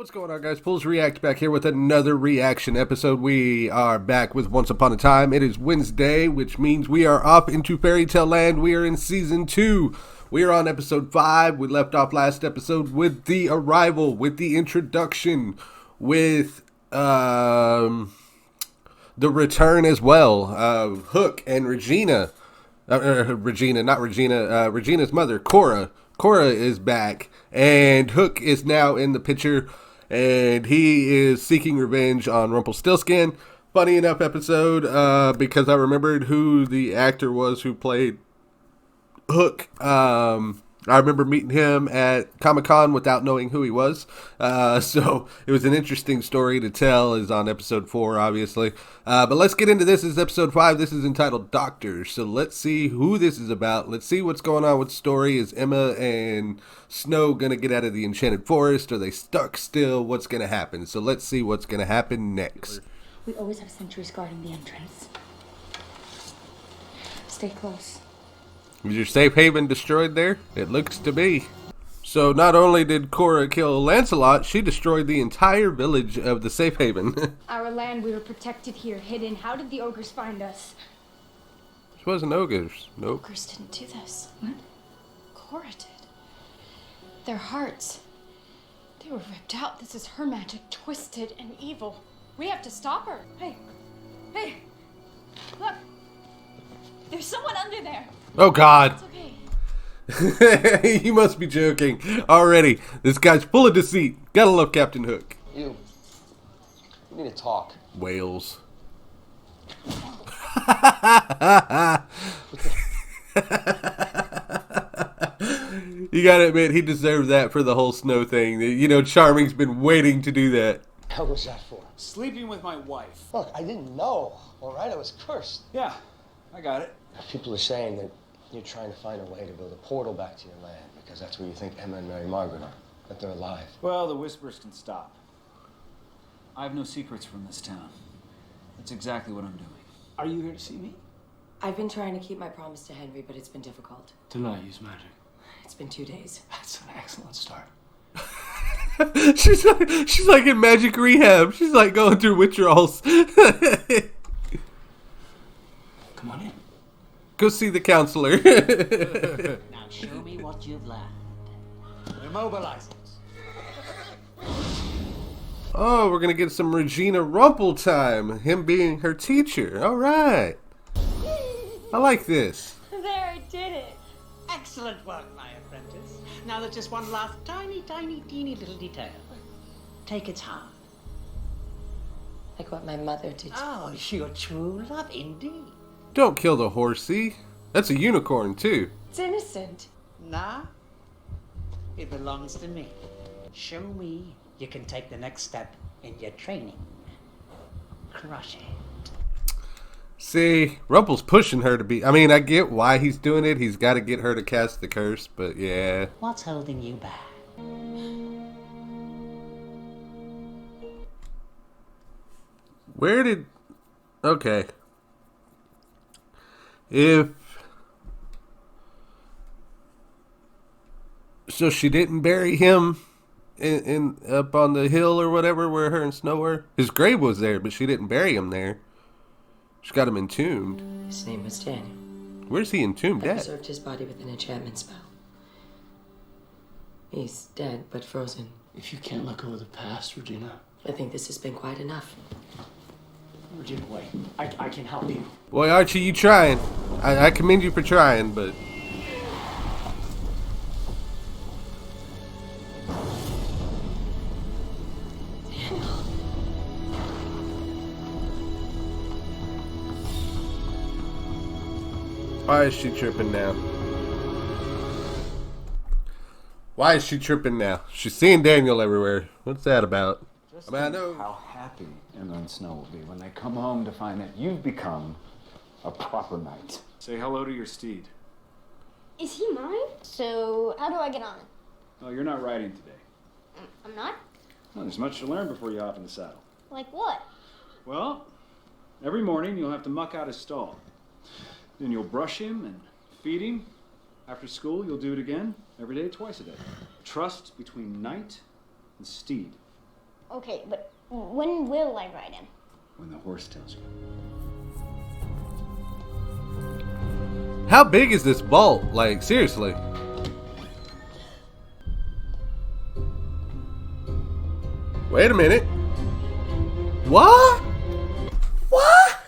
What's going on, guys? Pulls React back here with another reaction episode. We are back with Once Upon a Time. It is Wednesday, which means we are off into Fairy Tale Land. We are in Season 2. We are on Episode 5. We left off last episode with the arrival, with the introduction, with the return as well of Hook and Regina. Regina's mother, Cora. Cora is back, and Hook is now in the picture, and he is seeking revenge on Rumplestiltskin. Funny enough episode, because I remembered who the actor was who played Hook. I remember meeting him at Comic-Con without knowing who he was. So it was an interesting story to tell. Is on episode 4, obviously. But let's get into this. This is episode 5. This is entitled Doctors. So let's see who this is about. Let's see what's going on with the story. Is Emma and Snow going to get out of the Enchanted Forest? Are they stuck still? What's going to happen? So let's see what's going to happen next. We always have sentries guarding the entrance. Stay close. Was your safe haven destroyed there? It looks to be. So not only did Cora kill Lancelot, she destroyed the entire village of the safe haven. Our land, we were protected here, hidden. How did the ogres find us? This wasn't ogres. Nope. Ogres didn't do this. What? Cora did. Their hearts, they were ripped out. This is her magic, twisted and evil. We have to stop her. Hey, look. There's someone under there. Oh, God. It's okay. You must be joking. Already. This guy's full of deceit. Gotta love Captain Hook. You need to talk. Whales. You gotta admit, he deserved that for the whole Snow thing. You know, Charming's been waiting to do that. How was that for? Sleeping with my wife. Look, I didn't know. All right, I was cursed. Yeah, I got it. People are saying that you're trying to find a way to build a portal back to your land because that's where you think Emma and Mary Margaret are, that they're alive. Well, the whispers can stop. I have no secrets from this town. That's exactly what I'm doing. Are you here to see me? I've been trying to keep my promise to Henry, but it's been difficult. To not use magic. It's been 2 days. That's an excellent start. she's like in magic rehab. She's like going through withdrawals. Come on in. Go see the counselor. Now show me what you've learned. Immobilize it. Oh, we're gonna get some Regina Rumple time. Him being her teacher. All right. I like this. There, I did it. Excellent work, my apprentice. Now there's just one last tiny, teeny little detail. Take its heart. Like what my mother did. Oh, your true love indeed. Don't kill the horsey. That's a unicorn too. It's innocent. Nah, it belongs to me. Show me you can take the next step in your training. Crush it. See, Rumple's pushing her to be. I mean, I get why he's doing it. He's got to get her to cast the curse, but yeah. What's holding you back? Where did... Okay. If... So she didn't bury him in up on the hill or whatever where her and Snow were? His grave was there, but she didn't bury him there. She got him entombed. His name was Daniel. Where's he entombed I at? preserved his body with an enchantment spell. He's dead, but frozen. If you can't let go of the past, Regina. I think this has been quite enough. Regina, wait. I can help you. Boy, Archie, you trying. I commend you for trying, but... Why is she tripping now? Why is she tripping now? She's seeing Daniel everywhere. What's that about? Just I mean, I think know. how happy Emma and Snow will be when they come home to find that you've become a proper knight. Say hello to your steed. Is he mine? So, how do I get on it? Oh, you're not riding today. I'm not? Well, there's much to learn before you hop in the saddle. Like what? Well, every morning you'll have to muck out his stall. Then you'll brush him and feed him. After school, you'll do it again, every day, twice a day. Trust between knight and steed. Okay, but when will I ride him? When the horse tells you. How big is this bolt? Like, seriously. Wait a minute. What? What?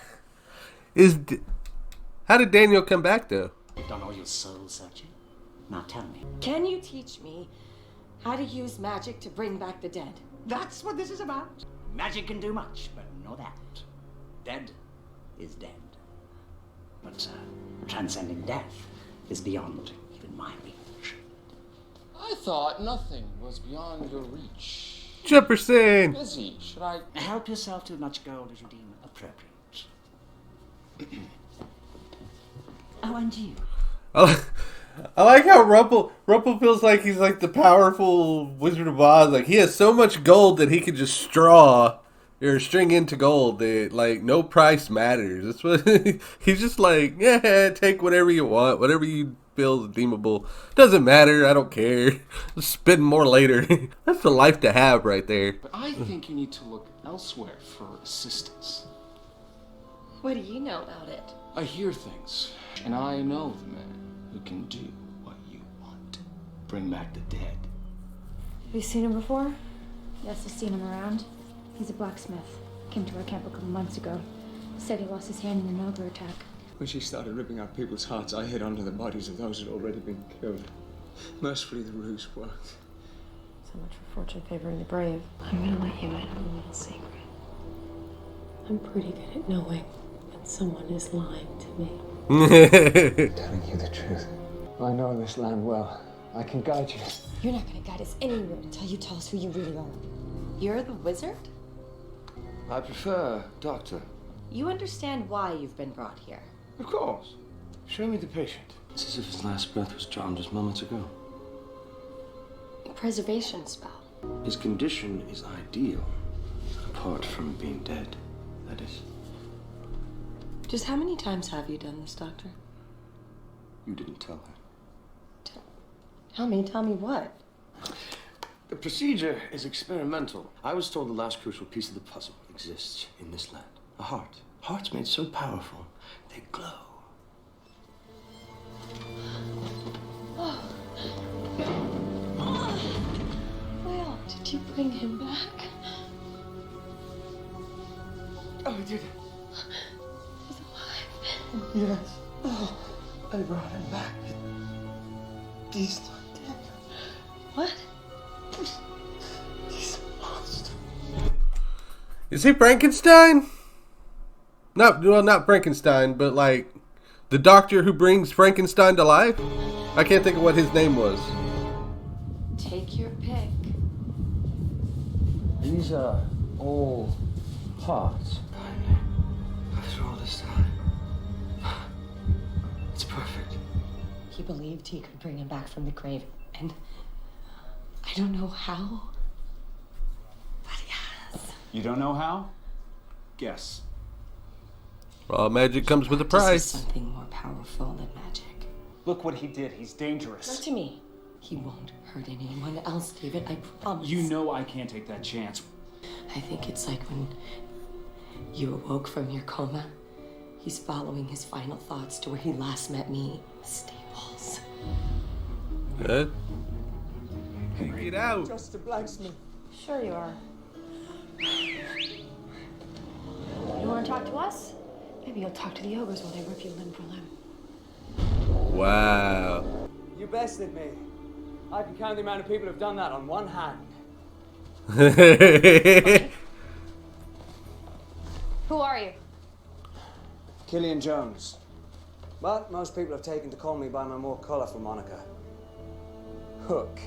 How did Daniel come back, though? Done all your soul searching? Now tell me. Can you teach me how to use magic to bring back the dead? That's what this is about. Magic can do much, but know that. Dead is dead. But transcending death is beyond even my reach. I thought nothing was beyond your reach. Jefferson! Busy, should I? Help yourself to as much gold as you deem appropriate. Oh, and you. I like how Rumple feels like he's like the powerful Wizard of Oz. Like, he has so much gold that he can just string into gold that, like, no price matters. That's what he's just like, yeah, take whatever you want, whatever you feel is deemable. Doesn't matter, I don't care. Just spend more later. That's the life to have right there. But I think you need to look elsewhere for assistance. What do you know about it? I hear things, and I know the man who can do what you want. Bring back the dead. Have you seen him before? Yes, I've seen him around. He's a blacksmith. Came to our camp a couple months ago. Said he lost his hand in an ogre attack. When she started ripping out people's hearts, I hid under the bodies of those who had already been killed. Mercifully, the ruse worked. So much for fortune favoring the brave. I'm gonna let you in on a little secret. I'm pretty good at knowing when someone is lying to me. Telling you the truth. I know this land well. I can guide you. You're not gonna guide us anywhere until you tell us who you really are. You're the wizard? I prefer doctor. You understand why you've been brought here. Of course. Show me the patient. It's as if his last breath was drawn just moments ago. A preservation spell. His condition is ideal, apart from being dead, that is. Just how many times have you done this, Doctor? You didn't tell her. Tell me what? The procedure is experimental. I was told the last crucial piece of the puzzle exists in this land. A heart. Hearts made so powerful, they glow. Well, did you bring him back? Oh, I did. He's alive. Yes. Oh, I brought him back. He's not dead. What? He's a monster. Is he Frankenstein? Not Frankenstein, but like the doctor who brings Frankenstein to life? I can't think of what his name was. Take your pick. These are all hearts. After all this time, it's perfect. He believed he could bring him back from the grave, and I don't know how, but he has. You don't know how? Guess. All magic comes with a This price. is something more powerful than magic. Look what he did. He's dangerous. Not to me. He won't hurt anyone else, David. I promise. You know I can't take that chance. I think it's like when you awoke from your coma. He's following his final thoughts to where he last met me. The stables. Good. Get out. Just a blacksmith. Sure you are. You want to talk to us? Maybe you'll talk to the ogres while they rip you limb for limb. Wow. You bested me. I can count the amount of people who've done that on one hand. Who are you? Killian Jones. But most people have taken to call me by my more colorful moniker. Hook.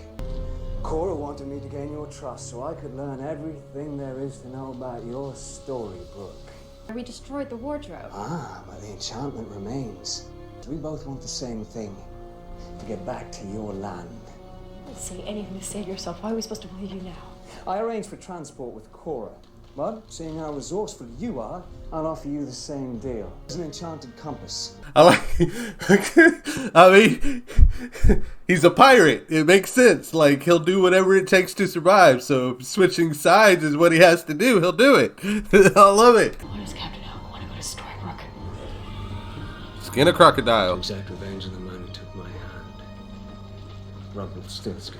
Cora wanted me to gain your trust so I could learn everything there is to know about your Storybrooke. We destroyed the wardrobe. Ah, but the enchantment remains. We both want the same thing. To get back to your land. Don't say anything to save yourself. Why are we supposed to believe you now? I arranged for transport with Cora. But seeing how resourceful you are, I'll offer you the same deal. It's an enchanted compass. I like. I mean, he's a pirate. It makes sense. Like, he'll do whatever it takes to survive. So if switching sides is what he has to do, he'll do it. I love it. What does Captain Hook want to go to Storybrooke? Skin a crocodile. Exact revenge on the man who took my hand. Rumplestiltskin.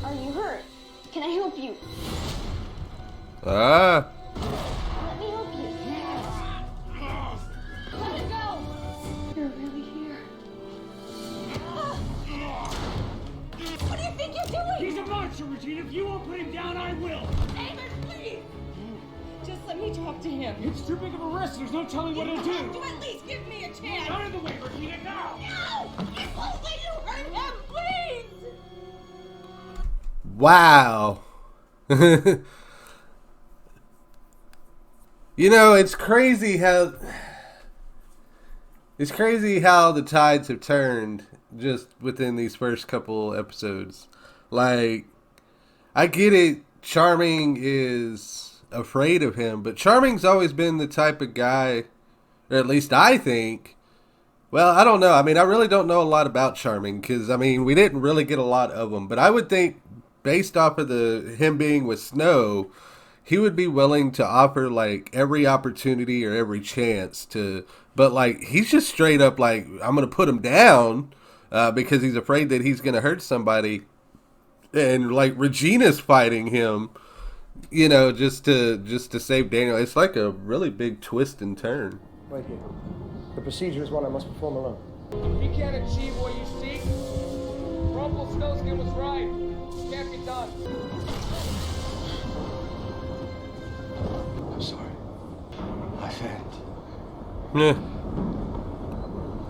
Are you hurt? Can I help you? Ah. Let me help you. Let it go. You're really here. What do you think you're doing? He's a monster, Regina. If you won't put him down, I will. David, please. Just let me talk to him. It's too big of a risk. There's no telling what he'll do. To at least give me a chance. Out of the way, Regina, now! No! I won't let you hurt him, please! Wow. You know, it's crazy how the tides have turned just within these first couple episodes. Like, I get it, Charming is afraid of him, but Charming's always been the type of guy, or at least I think. Well, I don't know. I mean, I really don't know a lot about Charming because, I mean, we didn't really get a lot of him. But I would think, based off of him being with Snow, he would be willing to offer, like, every opportunity or every chance to... But, like, he's just straight up like, I'm going to put him down because he's afraid that he's going to hurt somebody. And, like, Regina's fighting him, you know, just to save Daniel. It's like a really big twist and turn. Wait here. The procedure is one I must perform alone. If you can't achieve what you seek, Rumplestiltskin was right. It can't be done. I'm sorry. I failed. Yeah.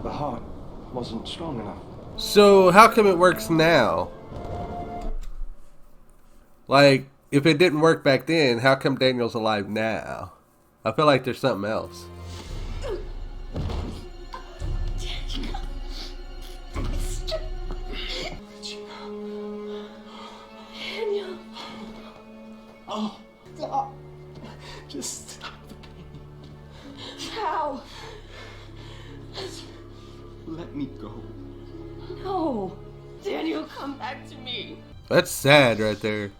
The heart wasn't strong enough. So how come it works now? Like, if it didn't work back then, how come Daniel's alive now? I feel like there's something else. Daniel. Oh. Stop. Just stop the pain. How? Let me go. No. Daniel, come back to me. That's sad right there.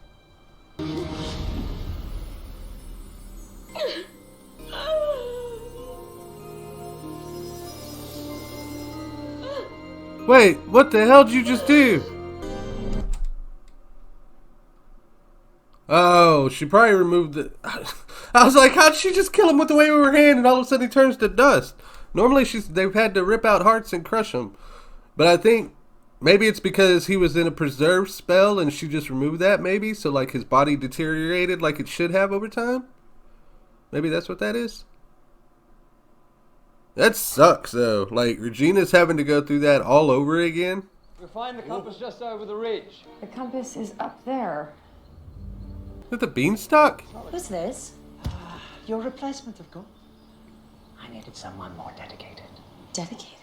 Wait, what the hell did you just do? Oh, she probably removed the... I was like, how'd she just kill him with the wave of her hand and all of a sudden he turns to dust? Normally they've had to rip out hearts and crush them. But I think maybe it's because he was in a preserve spell and she just removed that maybe. So like his body deteriorated like it should have over time. Maybe that's what that is. That sucks though. Like Regina's having to go through that all over again. You'll find the compass just over the ridge. The compass is up there. Is that the beanstalk? Who's this? Your replacement, of course. I needed someone more dedicated. Dedicated.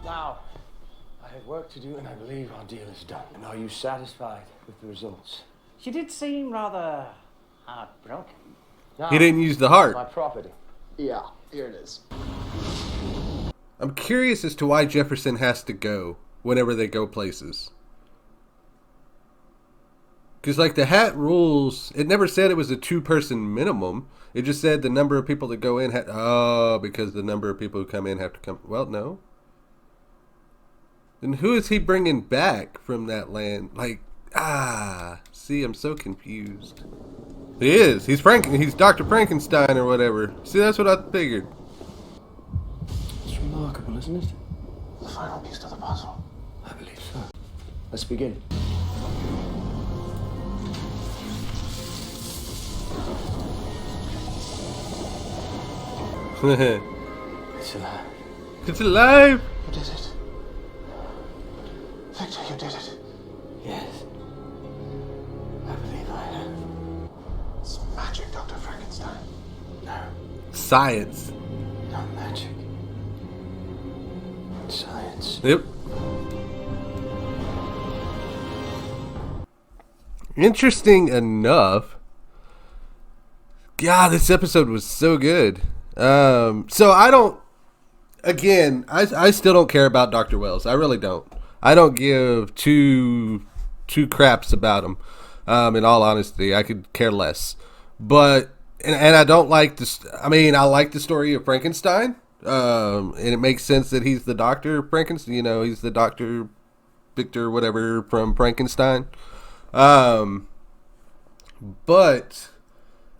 Now, I have work to do and I believe our deal is done. And are you satisfied with the results? She did seem rather heartbroken. Now, He didn't use the heart. my property. Yeah, here it is. I'm curious as to why Jefferson has to go whenever they go places. Because, like, the hat rules, it never said it was a 2-person minimum. It just said the number of people that go in had... Oh, because the number of people who come in have to come... Well, no. Then who is he bringing back from that land? Like, see, I'm so confused. He is. He's Dr. Frankenstein or whatever. See, that's what I figured. It's remarkable, isn't it? The final piece to the puzzle. I believe so. Let's begin. It's alive. It's alive! You did it. Victor, you did it. Yes. I believe I have. science. Not magic. Science. Yep. Interesting enough. God, this episode was so good. So I don't. Again, I still don't care about Dr. Wells. I really don't. I don't give two craps about him. In all honesty, I could care less. But and I don't like this. I mean, I like the story of Frankenstein. And it makes sense that he's the Doctor Frankenstein. You know, he's the Doctor Victor, whatever, from Frankenstein. But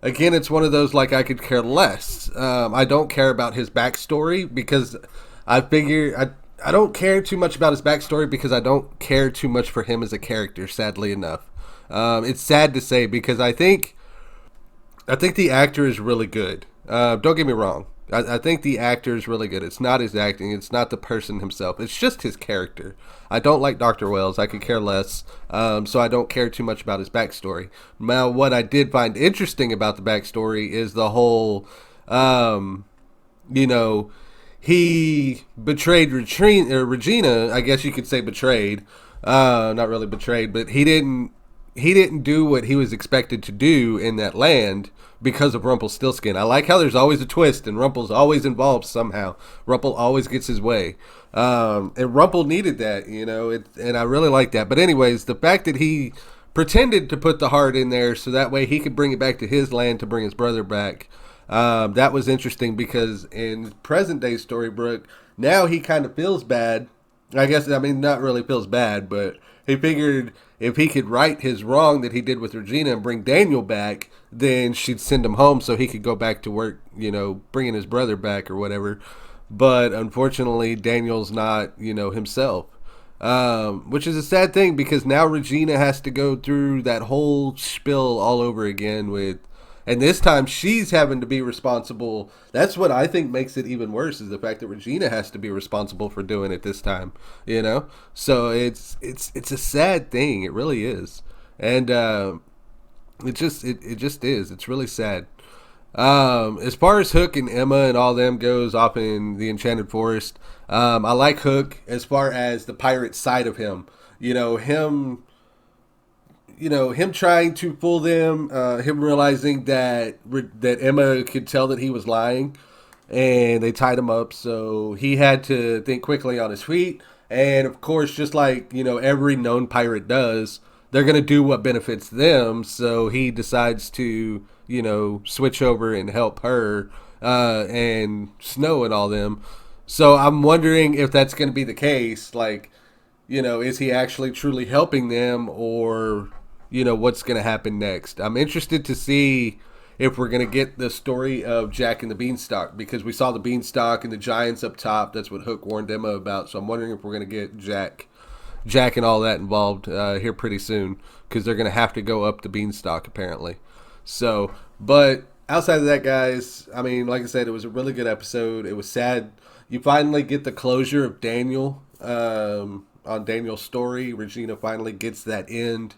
again, it's one of those, like, I could care less. I don't care about his backstory because I figure I don't care too much about his backstory because I don't care too much for him as a character, sadly enough. It's sad to say because I think the actor is really good. Don't get me wrong. I think the actor is really good. It's not his acting. It's not the person himself. It's just his character. I don't like Dr. Wells. I could care less. So I don't care too much about his backstory. Now, what I did find interesting about the backstory is the whole, he betrayed Regina. I guess you could say betrayed. Not really betrayed, but he didn't do what he was expected to do in that land because of Rumpelstiltskin. I like how there's always a twist and Rumpel's always involved somehow. Rumpel always gets his way. And Rumpel needed that, and I really like that. But anyways, the fact that he pretended to put the heart in there so that way he could bring it back to his land to bring his brother back, that was interesting because in present day Storybrooke, now he kind of feels bad. I guess, not really feels bad, but he figured if he could right his wrong that he did with Regina and bring Daniel back, then she'd send him home so he could go back to work, bringing his brother back or whatever. But unfortunately, Daniel's not, himself, which is a sad thing because now Regina has to go through that whole spiel all over again and this time she's having to be responsible. That's what I think makes it even worse is the fact that Regina has to be responsible for doing it this time, So it's a sad thing. It really is. And it just is. It's really sad. As far as Hook and Emma and all them goes off in the Enchanted Forest, I like Hook as far as the pirate side of him. Him trying to fool them, him realizing that Emma could tell that he was lying, and they tied him up, so he had to think quickly on his feet. And of course, just like every known pirate does, they're gonna do what benefits them. So he decides to switch over and help her and Snow and all them. So I'm wondering if that's gonna be the case. Like, is he actually truly helping them, or what's going to happen next? I'm interested to see if we're going to get the story of Jack and the Beanstalk, because we saw the Beanstalk and the giants up top. That's what Hook warned Emma about. So I'm wondering if we're going to get Jack and all that involved here pretty soon, because they're going to have to go up the Beanstalk apparently. So, but outside of that, guys, like I said, it was a really good episode. It was sad. You finally get the closure of Daniel on Daniel's story. Regina finally gets that end.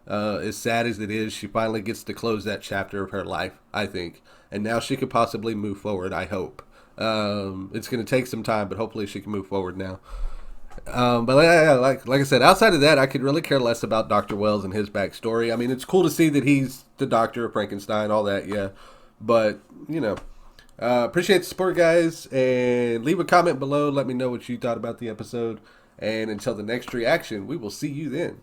As sad as it is, she finally gets to close that chapter of her life, I think. And now she could possibly move forward, I hope. It's going to take some time, but hopefully she can move forward now. But like I said, outside of that, I could really care less about Dr. Wells and his backstory. It's cool to see that he's the doctor of Frankenstein, all that, yeah. But, appreciate the support, guys. And leave a comment below. Let me know what you thought about the episode. And until the next reaction, we will see you then.